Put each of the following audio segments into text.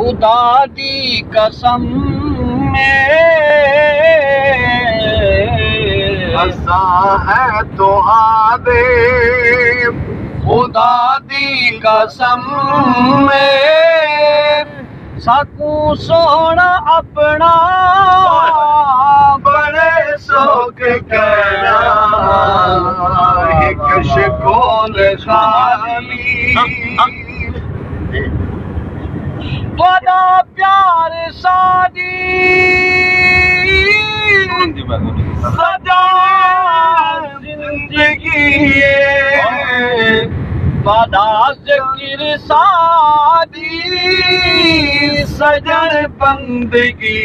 खुदा दी कसम असा है तुहारे खुदा दी कसम साकू सोना अपना बड़े शौक कहना एक शिकोल खाली बड़ा प्यार सादी सजा जिंदगी बड़ा ज़िक्र सादी सजन बंदगी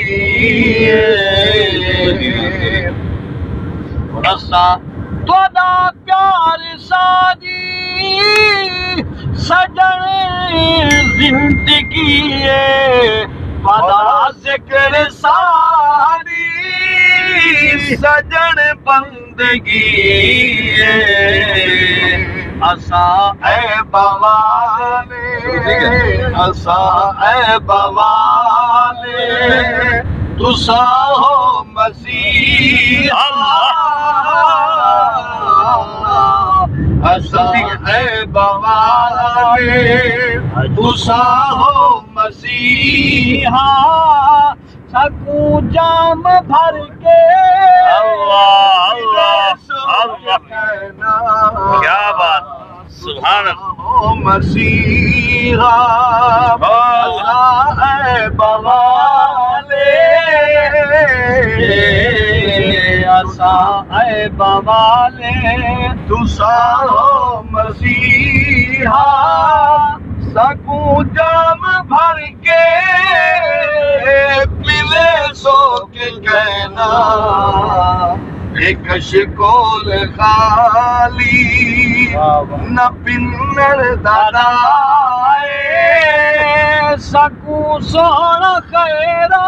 असा थोड़ा प्यार सादी सजन जिंदगी बड़ा ज़िक्र सादी सजन बंदगी असा ऐ बवाले असा ऐ बवाले तुसा हो मसीहा असा ऐ बवाले तुसा हो मसीहा सकू जाम भर के क्या बात सुभान अल्लाह मसीहा अल्लाह ऐ बवाले असा ऐ बवाले तुसा हो मसीहा सकू जाम भर के मिले सो के कहना एक शिकोल खाली न पिन्नर दादाए सकू सोना खैरा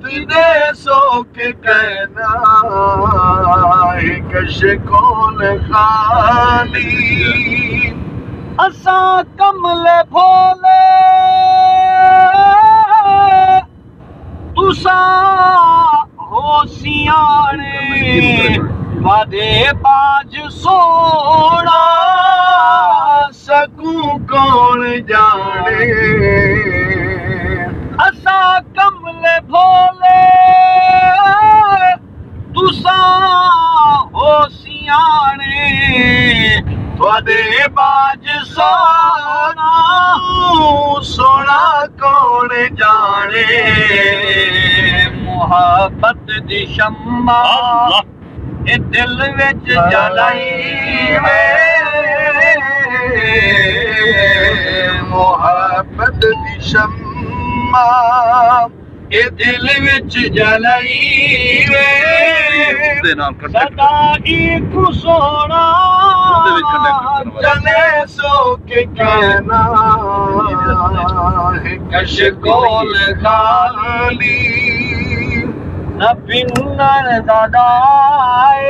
दे सो के कहना एक शिकोल खाली असा कमले भोले तुसा हो सियाने वादे बाज सोना सकू कौन जाने असा कमले भोले तुसा हो सियाने वादे बाज सोना सोना कौन जाने मोहब्बत दी शम्मा ए दिल विच जलाई है मोहब्बत दी शम्मा ए दिल विच जलाई वे सदा एक सोना जने सो के कहना कशकोल खाली न पिन्नर दादाए